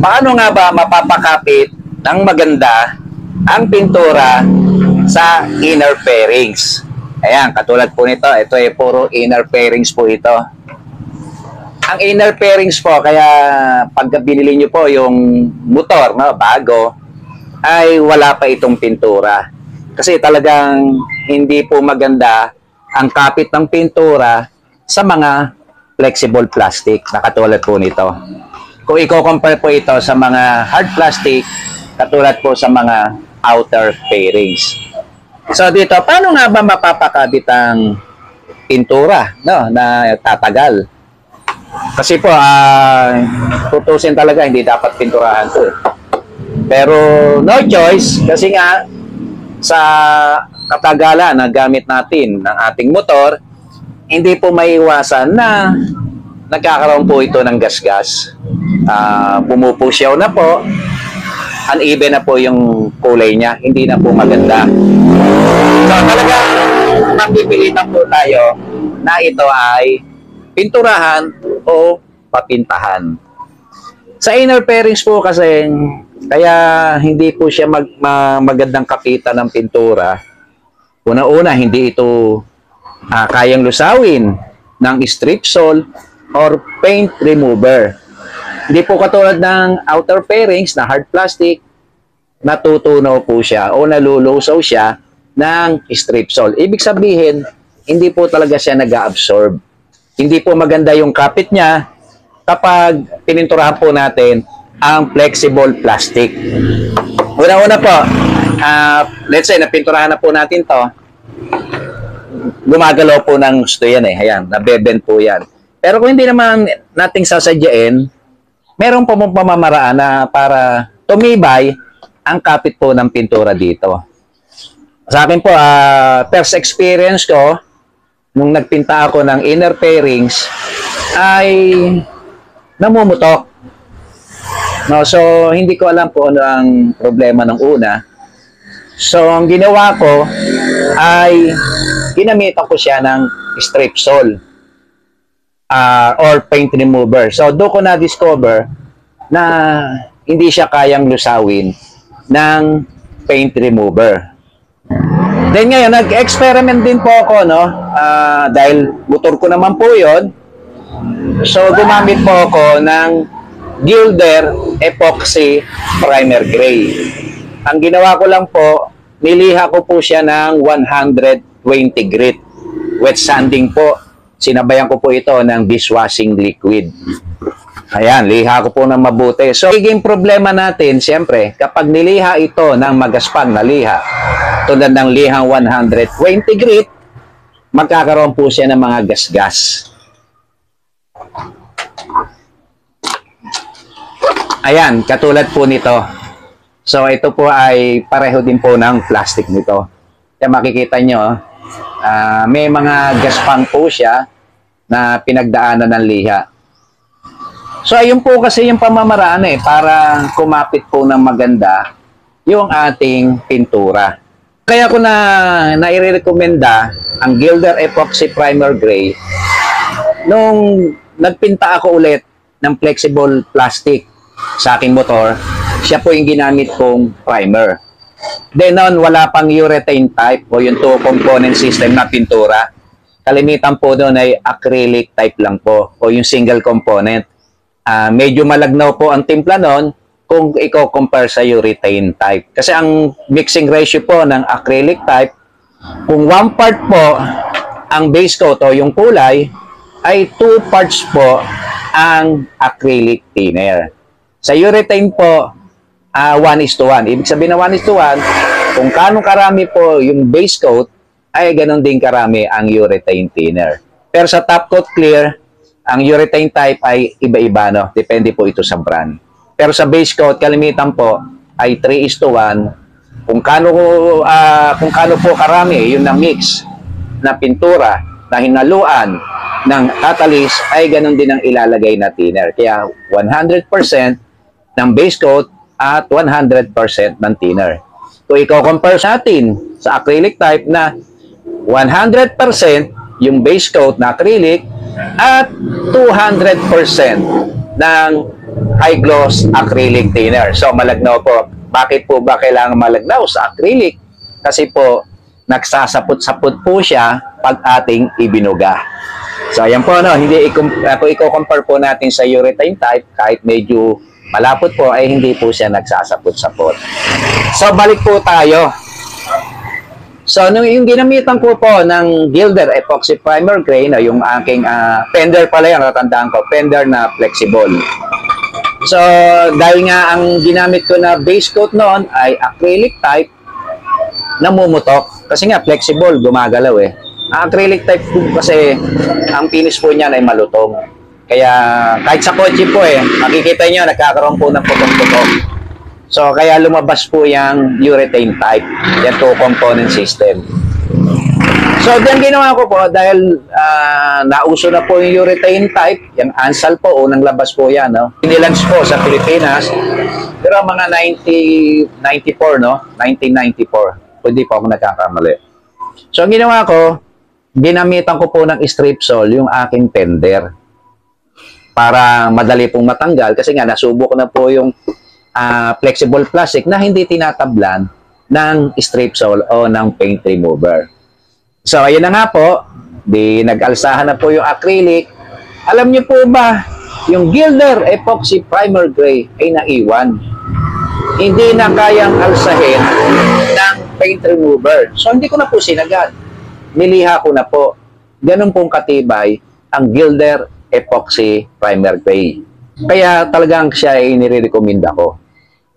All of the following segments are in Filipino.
paano nga ba mapapakapit ng maganda ang pintura sa inner fairings? Ayan, katulad po nito, ito ay puro inner fairings po ito. Ang inner fairings po, kaya pagka binili nyo po yung motor, no, bago, ay wala pa itong pintura. Kasi talagang hindi po maganda ang kapit ng pintura sa mga flexible plastic na katulad po nito. Kung i-compare po ito sa mga hard plastic, katulad po sa mga outer fairings. So dito, paano nga ba mapapakabit ang pintura, no, na tatagal? Kasi po, tutusin talaga, hindi dapat pinturahan to. Pero no choice, kasi nga sa katagalan na gamit natin ng ating motor, hindi po maiwasan na nagkakaroon po ito ng gas-gas. Pumupusyaw na po, uneven na po yung kulay niya, hindi na po maganda. So talaga, mapipilitan po tayo na ito ay pinturahan o papintahan. Sa inner fairings po kasi, kaya hindi po siya magandang kapitan ng pintura. Una-una, hindi ito kayang lusawin ng strip sol or paint remover. Hindi po katulad ng outer fairings na hard plastic, natutunaw po siya o nalulusaw siya ng strip sol. Ibig sabihin, hindi po talaga siya nag-absorb. Hindi po maganda yung kapit niya kapag pininturahan po natin ang flexible plastic. Una-una po, let's say, napinturahan na po natin to, gumagalaw po ng gusto yan eh. Ayan, nabebend po yan. Pero kung hindi naman nating sasadyain, meron po mong pamamaraan na para tumibay ang kapit po ng pintura dito. Sa akin po, first experience ko, nung nagpinta ako ng inner fairings, ay namumutok. No, so, hindi ko alam po ano ang problema ng una. So, ang ginawa ko ay ginamitan ko siya ng strip sol or paint remover. So, doon ko na-discover na hindi siya kayang lusawin ng paint remover. Then ngayon, nag-experiment din po ako, no? Dahil motor ko naman po yun. So, gumamit po ako ng Gilder Epoxy Primer Gray. Ang ginawa ko lang po, niliha ko po siya ng 120 grit. Wet sanding po. Sinabayan ko po ito ng dishwashing liquid. Ayan, liha ko po ng mabuti. So, higing problema natin, siyempre, kapag niliha ito ng magaspang na liha, tulad ng lihang 120 grit, magkakaroon po siya ng mga gas-gas. Ayan, katulad po nito. So, ito po ay pareho din po ng plastic nito. Kaya makikita nyo, may mga gaspang po siya na pinagdaanan ng liha. So, ayun po kasi yung pamamaraan para kumapit po ng maganda yung ating pintura. Kaya ko nai-recommenda ang Gilder Epoxy Primer Gray nung nagpinta ako ulit ng flexible plastic sa aking motor. Siya po yung ginamit kong primer. Then noon, wala pang urethane type o yung two-component system na pintura. Kalimitan po doon ay acrylic type lang po o yung single component. Medyo malagnaw po ang timpla noon kung i-compare sa urethane type. Kasi ang mixing ratio po ng acrylic type, kung 1 part po ang base coat o yung kulay, ay 2 parts po ang acrylic thinner. Sa urethane po, 1:1. Ibig sabihin na 1:1, kung kanong karami po yung base coat, ay ganon din karami ang urethane thinner. Pero sa top coat clear, ang urethane type ay iba-iba, no? Depende po ito sa brand. Pero sa base coat, kalimitan po ay 3:1. Kung kano po karami yung na-mix na pintura na hinaluan ng catalyst, ay ganon din ang ilalagay na thinner. Kaya 100% ng base coat at 100% ng thinner. Kung i-compare natin sa acrylic type na 100% yung base coat na acrylic at 200% ng high gloss acrylic thinner. So malagnaw po. Bakit po ba kailangan malagnaw sa acrylic? Kasi po nagsasapot-sapot po siya pag ating ibinuga. So ayan po, no, hindi i-compare po natin sa urethane type, kahit medyo malapot po ay hindi po siya nagsasapot-sapot. So balik po tayo. So nung yung ginamitan ko po ng Gilder Epoxy Primer Gray, no, yung aking fender pala yan, natandaan ko, fender na flexible. So, dahil nga ang ginamit ko na base coat noon ay acrylic type, namumutok. Kasi nga, flexible, gumagalaw eh. Ang acrylic type kasi, ang finish po niyan ay malutong. Kaya, kahit sa kotse po eh, makikita nyo, nagkakaroon po ng putok-putok. So, kaya lumabas po yung urethane type, yung two-component system. So, diyan ginawa ko po dahil nauso na po yung urethane type, yung Ansal po, unang labas po yan, no? Inilaunch po sa Pilipinas, pero mga 1994, no? 1994, hindi po ako nagkakamali. So, ang ginawa ko, ginamitan ko po ng strip sole yung aking fender para madali pong matanggal kasi nga nasubok na po yung flexible plastic na hindi tinatablan ng strip sole o ng paint remover. So, ayun na nga po, nag-alsahan na po yung acrylic. Alam niyo po ba, yung Gilder Epoxy Primer Gray ay naiwan. Hindi na kayang alsahin ng paint remover. So, hindi ko na po sinagad. Niliha ko na po. Ganun pong katibay ang Gilder Epoxy Primer Gray. Kaya talagang siya ay nire-recommend ako.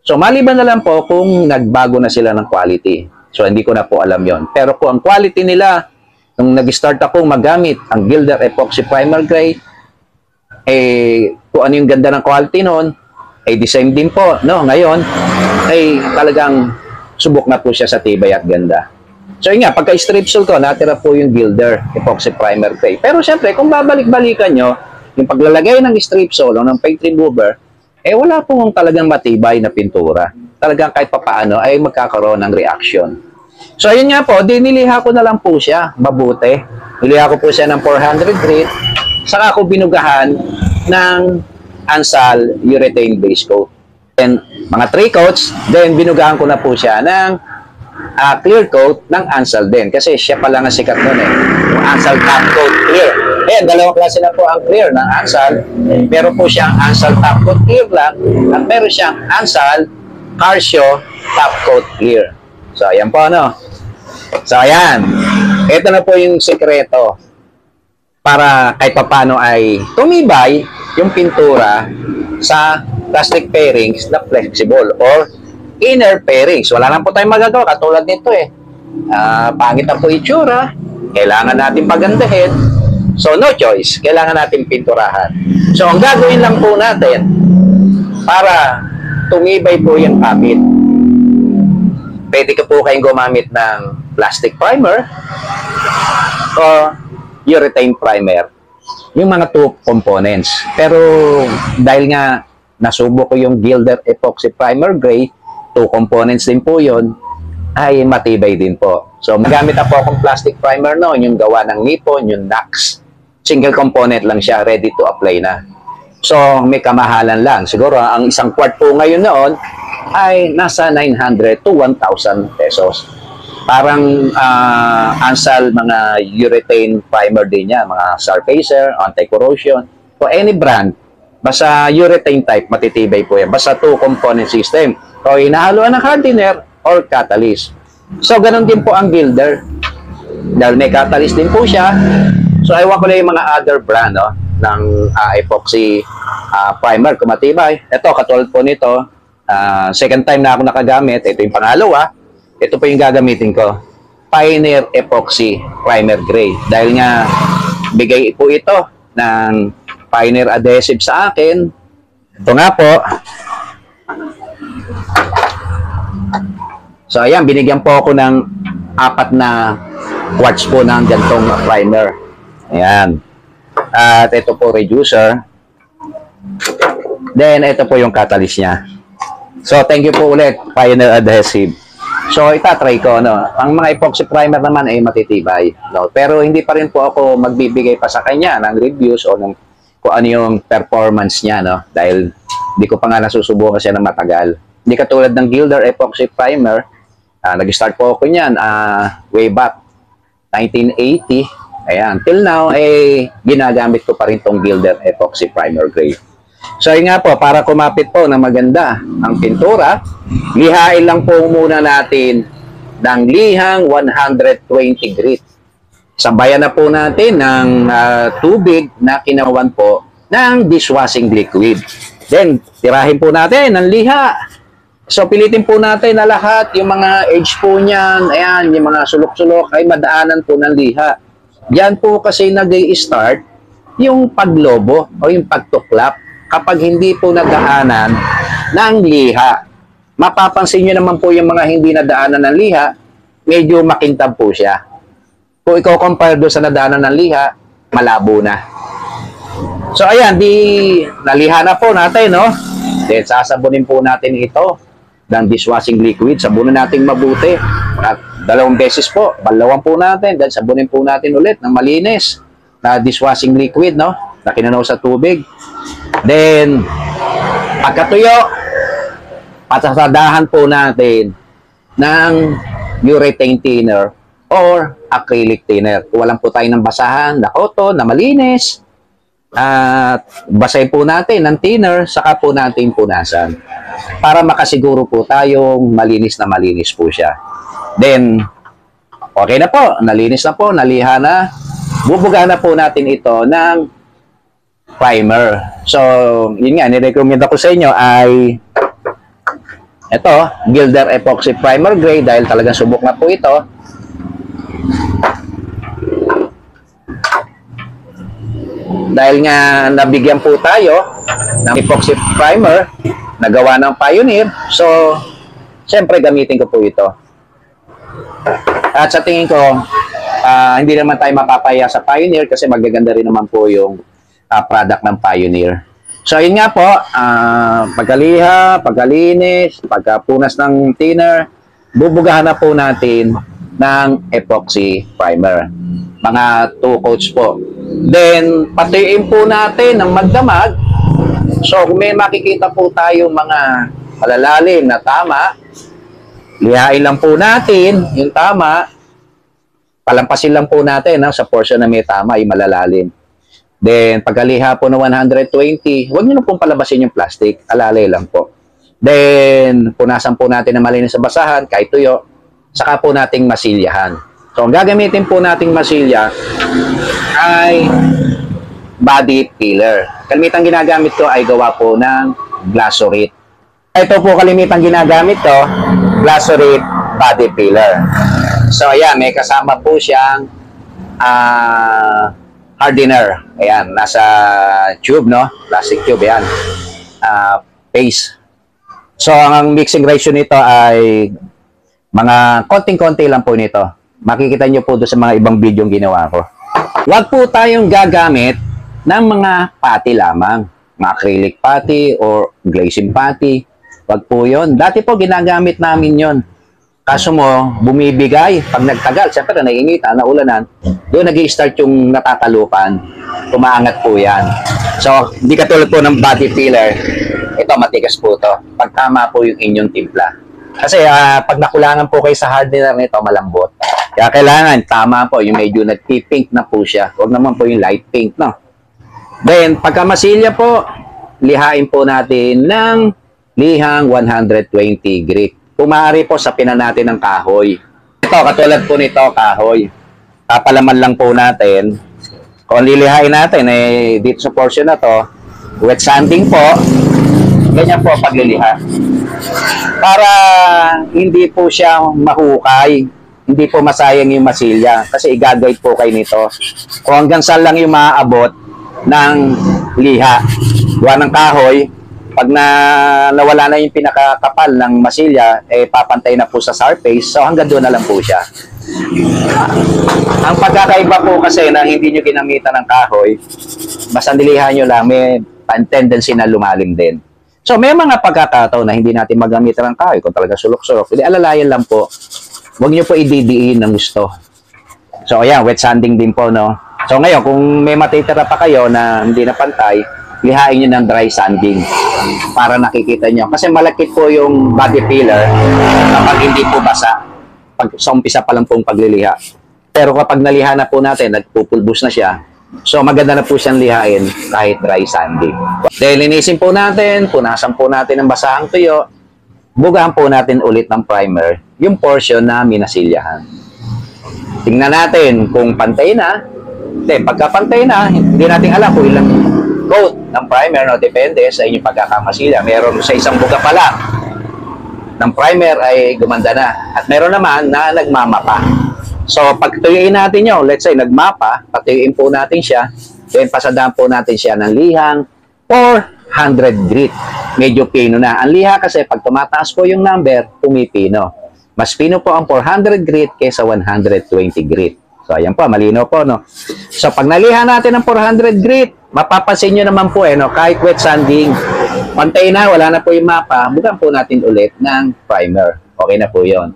So, maliban na lang po kung nagbago na sila ng quality. So, hindi ko na po alam yon. Pero kung ang quality nila, nung nag-start akong magamit ang Gilder Epoxy Primer Gray, kung ano yung ganda ng quality noon, the same din po, no? Ngayon, talagang subok na po siya sa tibay at ganda. So, yun nga, pagka-strip sole ko, natira po yung Gilder Epoxy Primer Gray. Pero, syempre, kung babalik-balikan nyo, yung paglalagay ng strip sole o ng paint remover, wala pong talagang matibay na pintura. Talagang kahit papaano ay magkakaroon ng reaction. So, ayun nga po, diniliha ko na lang po siya, mabuti. Niliha ko po siya ng 400 grit, saka ako binugahan ng Ansal urethane base coat. Then, mga 3 coats, then binugahan ko na po siya ng clear coat ng Ansal din. Kasi siya pala nga sikat nun eh. Yung Ansal top coat clear. Ayan, dalawang klase na po ang clear ng Ansal. Meron po siyang Ansal top coat clear lang, at meron siyang Ansal Carcio top coat clear. So, ayan po, ano. So, ayan. Ito na po yung sekreto para kahit papano ay tumibay yung pintura sa plastic pairings na flexible or inner pairings. Wala na po tayong magagawa katulad nito eh. Pangit na po itsura. Kailangan natin pagandahin. So, no choice. Kailangan natin pinturahan. So, ang gagawin lang po natin para tumibay po yung kapit. Pwede ka po kayong gumamit ng plastic primer o urethane primer. Yung mga 2 components. Pero dahil nga nasubo ko yung Gilder Epoxy Primer Gray, 2 components din po yun, ay matibay din po. So magamit na po akong plastic primer noon, yung gawa ng Nippon, yung Nax. Single component lang siya, ready to apply na. So, may kamahalan lang. Siguro, ang isang quart po ngayon noon ay nasa 900 to 1,000 pesos. Parang Ansal, mga urethane primer din yan, mga surfacer, anti-corrosion. So, any brand, basta urethane type, matitibay po yan. Basta 2-component system. So, inahaluan ng hardener or catalyst. So, ganun din po ang Gilder. Dahil may catalyst din po siya. So, ewan ko lang yung mga other brand, no? Ng epoxy primer kung matibay. Ito, katulad po nito, second time na ako nakagamit. Ito yung pangalawa. Ito po yung gagamitin ko. Pioneer Epoxy Primer Gray. Dahil nga, bigay po ito ng Pioneer adhesive sa akin. Ito nga po. So, ayan, binigyan po ako ng 4 na quarts po ng gantong primer. Ayan. At ito po reducer. Then, ito po yung catalyst niya. So, thank you po ulit, Pioneer Adhesive. So, itatry ko, no? Ang mga epoxy primer naman ay matitibay, no? Pero hindi pa rin po ako magbibigay pa sa kanya ng reviews o ng kung ano yung performance niya, no? Dahil hindi ko pa nga nasusubukan siya na matagal. Hindi katulad ng Gilder Epoxy Primer. Nag-start po ako niyan way back 1980. Ayan, till now, ginagamit ko pa rin tong Gilder Epoxy Primer Gray. So, yun nga po, para kumapit po na maganda ang pintura, lihain lang po muna natin ng lihang 120 grit. Sabayan na po natin ng tubig na kinawan po ng dishwashing liquid. Then, tirahin po natin ng liha. So, pilitin po natin na lahat, yung mga edge po niyan, ayan, yung mga sulok-sulok ay madaanan po ng liha. Yan po kasi nag-i-start yung paglobo o yung pagtuklap kapag hindi po nadaanan ng liha. Mapapansin nyo naman po yung mga hindi nadaanan ng liha, medyo makintab po siya. Kung ikaw compare doon sa nadaanan ng liha, malabo na. So ayan, naliha na po natin, no? Then sasabunin po natin ito ng dishwashing liquid. Sabunin natin mabuti. At 2 beses po, balawan po natin. Then sabunin po natin ulit ng malinis na dishwashing liquid, no? Na kinanaw sa tubig. Then, pagkatuyo, patasadahan po natin ng urethane thinner or acrylic thinner. Walang po tayo ng basahan, na cotton, na malinis. At basahin po natin ng thinner, saka po natin punasan. Para makasiguro po tayong malinis po siya. Then, okay na po, nalinis na po, naliha na. Bubuga na po natin ito ng primer. So, yun nga, nirecommend ako sa inyo ay ito, Gilder Epoxy Primer Gray dahil talagang subok na po ito. Dahil nga nabigyan po tayo ng epoxy primer na gawa ng Pioneer. So, siyempre gamitin ko po ito. At sa tingin ko, hindi naman tayo mapapaya sa Pioneer kasi magaganda rin naman po yung product ng Pioneer. So, yun nga po, pagkaliha, pagkalinis, pagkapunas ng thinner, bubugahan na po natin ng epoxy primer. Mga 2 coats po. Then, patiin po natin ng magdamag. So, kung may makikita po tayong mga malalalim na tama, lihain lang po natin yung tama. Palampasin lang po natin sa portion na may tama, yung malalalim. Then, pagkaliha po ng 120, huwag nyo na pong palabasin yung plastic. Alalay lang po. Then, punasan po natin na malinis sa basahan, kahit tuyo. Saka po nating masilyahan. So, ang gagamitin po nating masilya ay body filler. Kalimitang ginagamit ko ay gawa po ng Glasurit. Ito po kalimitang ginagamit ko, Glasurit body filler. So, ayan, may kasama po siyang hardener. Ayan, nasa tube, no? Plastic tube, ayan. Paste. So, ang mixing ratio nito ay mga konting-konti lang po nito. Makikita nyo po doon sa mga ibang video yung ginawa ko. Huwag po tayong gagamit ng mga pati lamang. Mga acrylic pati or glazing pati. Huwag po yun. Dati po ginagamit namin yon. Kaso mo, bumibigay. Pag nagtagal, siyempre naiingita, naulanan, doon nag-i-start yung natatalupan. Tumaangat po yan. So, hindi katulad po ng body filler. Ito, matigas po to. Pag tama po yung inyong timpla. Kasi pag nakulangan po kayo sa hardener nito, malambot. Kaya kailangan, tama po, yung medyo nag-pink na po siya. Huwag naman po yung light pink, no? Then, pagka masilya po, lihain po natin ng lihang 120 grit. Kung maaari po, sapinan natin ng kahoy. Ito, katulad po nito, kahoy. Papalaman lang po natin. Kung lilihain natin, dito sa portion na to, wet sanding po, ganyan po pagliliha. Para hindi po siya mahukay, hindi po masayang yung masilya kasi i-guide po kayo nito. Kung hanggang saan lang yung maaabot ng liha, gawa ng kahoy, pag nawala na yung pinakakapal ng masilya, papantay na po sa surface, so hanggang doon na lang po siya. Ang pagkakaiba po kasi na hindi nyo ginamitan ng kahoy, basta nilihan nyo lang, may tendency na lumalim din. So, may mga pagkakataon na hindi natin magamitan ng kahoy kung talaga sulok-sulok. Hindi, alalayan lang po. Huwag nyo po ididiin ng gusto. So, ayan, wet sanding din po, no? So ngayon, kung may matitira pa kayo na hindi na pantay, lihain nyo ng dry sanding para nakikita nyo. Kasi malakit po yung body filler kapag hindi po basa. Pag sa umpisa pa lang pong pagliliha. Pero kapag naliha na po natin, nagpupulbos na siya, so maganda na po siyang lihain kahit dry sanding. Dahil linisin po natin, punasan po natin ng basahang tuyo, bugahan po natin ulit ng primer yung portion na minasilyahan. Tingnan natin kung pantay na. Pagka pantay na, hindi natin alam kung ilang coat ng primer, no? Depende sa inyong pagkakamasilya. Meron sa isang buga pa lang ng primer ay gumanda na. At meron naman na nagmamapa. So, pag tuyuin natin yun, let's say nagmapa, patuyuin po natin siya, then pasadahan po natin siya ng lihang 400 grit. Medyo pino na. Ang liha kasi pag tumataas po yung number, pumipino. Mas pino po ang 400 grit kaysa 120 grit. So, ayan po, malinaw po, no? So, pag naliha natin ng 400 grit, mapapansin nyo naman po, no? Kahit wet sanding, pantay na, wala na po yung mapa, bukan po natin ulit ng primer. Okay na po yon.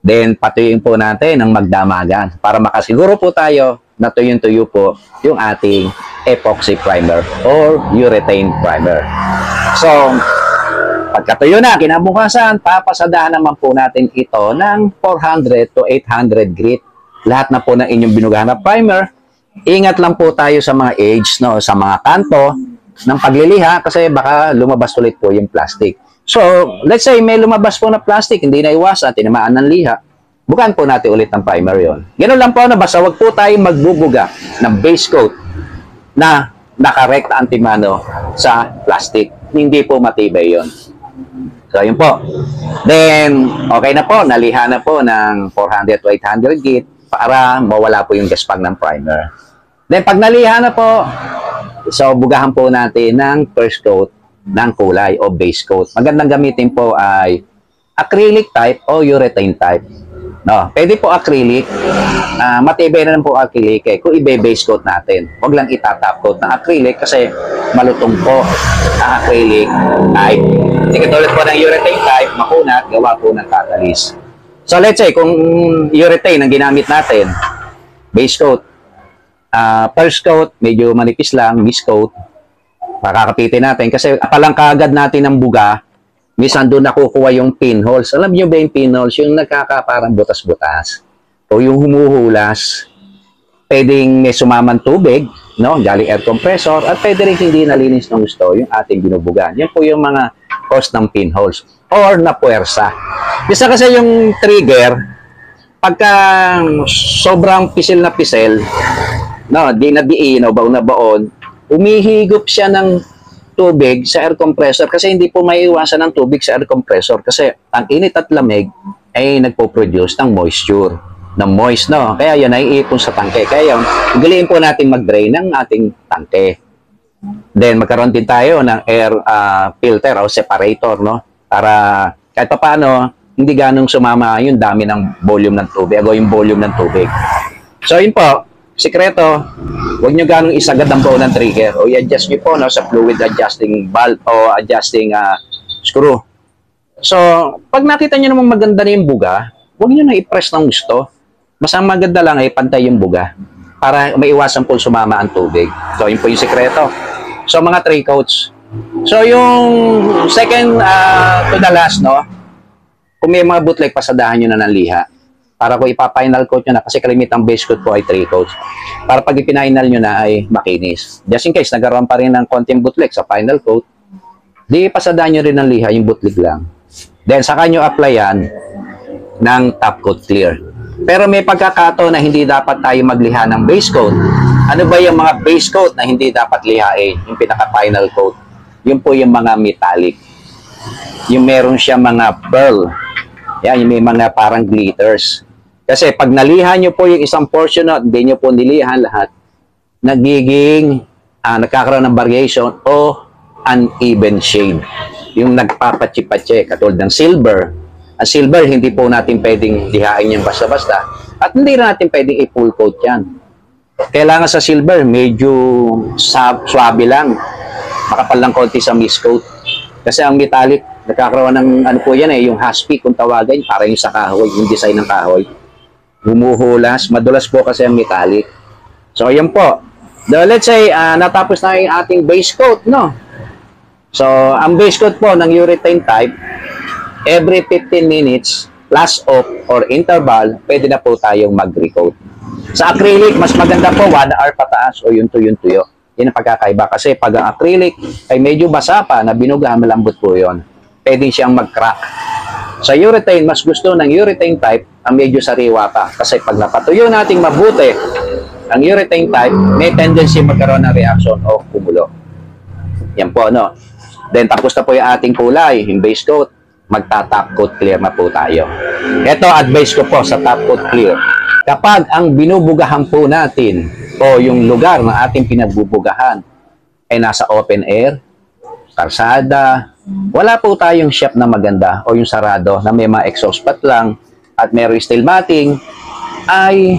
Then, patuyuin po natin ng magdamagan para makasiguro po tayo na tuyong-tuyo po yung ating epoxy primer or urethane primer. So, pagkatuyo na, kinabukasan, papasadahan naman po natin ito ng 400 to 800 grit. Lahat na po ng inyong binugahan na primer. Ingat lang po tayo sa mga edge, no, sa mga kanto ng pagliliha kasi baka lumabas ulit po yung plastic. So, let's say may lumabas po na plastic, hindi na iwasan, tinamaan ng liha. Bukan po natin ulit ng primer yon. Ganun lang po, na basta wag po tayo magbubuga ng base coat na nakarekta antimano sa plastic. Hindi po matibay yon. So, yun po. Then, okay na po, naliha na po ng 400 to 800 grit para mawala po yung gaspang ng primer. Then, pag naliha na po, so, bugahan po natin ng first coat ng kulay o base coat. Magandang gamitin po ay acrylic type o urethane type. No, pwede po acrylic. Matibay na lang po acrylic kung i-base coat natin. Huwag lang itatap coat ng acrylic kasi malutong po ang acrylic type. Hindi katulad po ng urethane type, makunat, gawa po ng catalyst. So let's say, kung urethane ang ginamit natin, base coat, first coat, medyo manipis lang, base coat, makakapitin natin kasi palang kaagad natin ng buga, minsan doon nakukuha yung pinholes. Alam niyo ba yung pinholes? Yung nagkakaparang butas-butas o yung humuhulas. Pwedeng may sumaman tubig, no? Galing air compressor, at pwede rin hindi nalinis ng gusto yung ating binubugan. Yan po yung mga cause ng pinholes or napuwersa. Isa kasi yung trigger, pagka sobrang pisil na pisil, no, di na diin o baon na baon, umihigop siya ng tubig sa air compressor kasi hindi po maiiwasan ng tubig sa air compressor kasi ang init at lamig ay nagpo-produce ng moisture, ng moist, no? Kaya yun ay iipon sa tangke. Kaya yun, galiin po natin mag-drain ng ating tangke. Then, magkaroon din tayo ng air filter o separator, no? Para kahit pa paano, hindi ganong sumama yung dami ng volume ng tubig o yung volume ng tubig. So, yun po. Sikreto, huwag nyo ganong isagad ang buo ng trigger o i-adjust nyo po, no, sa fluid adjusting valve o adjusting screw. So, pag nakita nyo namang maganda na yung buga, huwag nyo na i-press ng gusto. Mas ang maganda lang ay pantay yung buga para maiwasan po sumama ang tubig. So, yun po yung sikreto. So, mga 3 coats. So, yung second to the last, no, kung may mga bootleg, pasadahan nyo na ng liha. Para kung ipa-final coat nyo na, kasi kalimitang base coat po ay 3 coats. Para pag ipinainal nyo na ay makinis. Just in case, nagkaroon pa rin ng konting bootleg sa final coat, di pasadahan nyo rin ng liha, yung bootleg lang. Then, saka nyo applyan ng top coat clear. Pero may pagkakataon na hindi dapat tayo magliha ng base coat. Ano ba yung mga base coat na hindi dapat lihain? Yung pinaka-final coat. Yun po yung mga metallic. Yung meron siya mga pearl. Yan, yung may mga parang glitters. Kasi pag naliha nyo po yung isang portion na hindi nyo po nilihan lahat, nagiging, nagkakaroon ng variation o uneven shade. Yung nagpapatsi-patsi, katulad ng silver. Ang silver, hindi po natin pwedeng lihain yung basta-basta. At hindi na natin pwedeng i-full coat yan. Kailangan sa silver, medyo swabe lang. Makapal lang konti sa mist coat. Kasi ang metallic, nagkakaroon ng ano po yan yung haspi kung tawagan, para yung sa kahoy, yung design ng kahoy. Humuhulas, madulas po kasi ang metallic. So, yan po. Let's say, natapos na yung ating base coat, no? So, ang base coat po ng urethane type, every 15 minutes, plus off or interval, pwede na po tayong mag-recoat. Sa acrylic, mas maganda po 1 hour pataas o yung tuyo. Yan ang pagkakaiba. Kasi pag ang acrylic ay medyo basa pa, na binuga, malambot po yun. Pwede siyang mag-crack. Sa urethane, mas gusto ng urethane type ang medyo sariwa pa. Kasi pag napatuyo nating mabuti, ang urethane type, may tendency magkaroon ng reaction o kumulo. Yan po, no? Then, tapos na po yung ating kulay, yung base coat. Magta-top coat clear na po tayo. Ito, advice ko po sa top coat clear. Kapag ang binubugahan po natin o yung lugar na ating pinagbubugahan ay nasa open air, karsada, wala po tayong shop na maganda o yung sarado na may mga exhaust pat lang at may steel matting, ay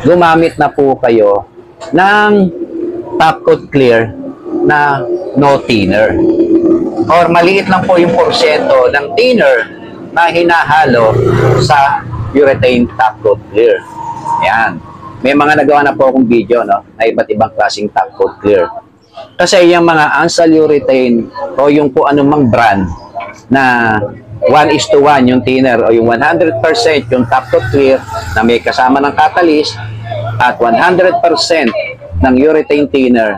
gumamit na po kayo ng top coat clear na no thinner. Or maliit lang po yung porsyento ng thinner na hinahalo sa urethane top coat clear. Yan. May mga nagawa na po akong video, no, na iba't ibang klaseng top coat clear. Kasi yung mga Ansal urethane o yung po anumang brand na 1:1 yung thinner o yung 100% yung top coat clear na may kasama ng catalyst at 100% ng urethane thinner,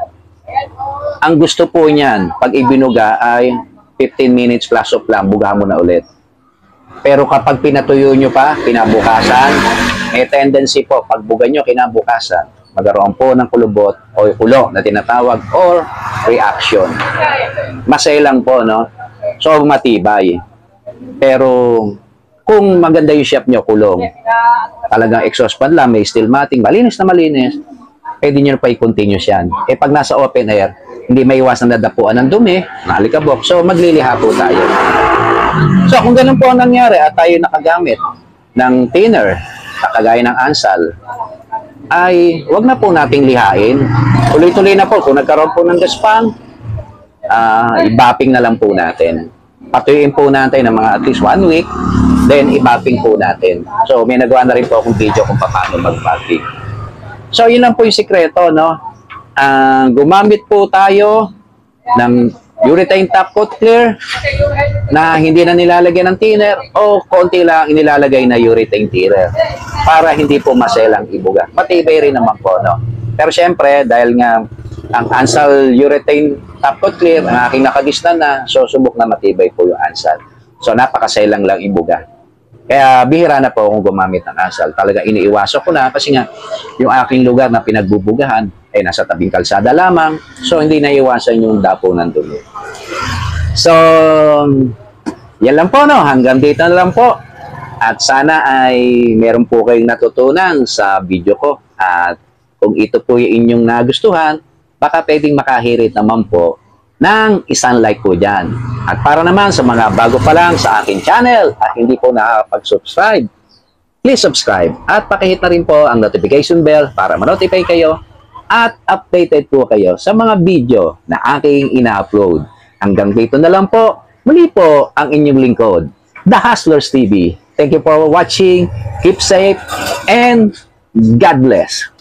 ang gusto po niyan, pag ibinuga ay 15 minutes plus off lang, bugahan mo na ulit. Pero kapag pinatuyo nyo pa, kinabukasan, may tendency po, pag buga nyo kinabukasan, magkaroon po ng kulubot o kulo na tinatawag or reaction. Masay lang po, no? So, matibay. Pero, kung maganda yung shape nyo, kulong, talagang exhaust fan lang, may steel matting, malinis na malinis, pwede nyo pa i-continuous yan. Eh, pag nasa open air, hindi may iwasan na dapuan ng dumi, nalikabok. So, magliliha po tayo. So, kung ganun po ang nangyari at tayo nakagamit ng thinner, kagaya ng Ansal, ay wag na po nating lihain. Tuloy-tuloy na po. Kung nagkaroon po ng gaspang, i-bapping na lang po natin. Patuyuin po natin ng mga at least 1 week, then i-bapping po natin. So, may nagawa na rin po akong video kung paano mag-bapping. So, yun lang po yung sikreto, no? Gumamit po tayo ng urethane top coat clear na hindi na nilalagyan ng thinner o konti lang inilalagay na urethane thinner para hindi po maselang ibuga. Matibay rin naman po, no? Pero syempre, dahil nga ang Ansal urethane top coat clear, ang aking nakagisnan na, so subok na matibay po yung Ansal. So napakaselang lang ibuga. Kaya bihira na po akong gumamit ng Ansal. Talaga iniiwasan ko na kasi nga yung aking lugar na pinagbubugahan ay nasa tabing kalsada lamang. So hindi naiwasan yung dapo ng dumi. So yan lang po, no? Hanggang dito na lang po. At sana ay meron po kayong natutunan sa video ko. At kung ito po yung inyong nagustuhan, baka pwedeng makahirit naman po ng isang like po dyan. At para naman sa mga bago pa lang sa aking channel at hindi po nakakapag-subscribe, please subscribe at pakihit na rin po ang notification bell para ma-notify kayo at updated po kayo sa mga video na aking ina-upload. Hanggang dito na lang po, muli po ang inyong lingkod, The Hustlers TV. Thank you for watching, keep safe, and God bless.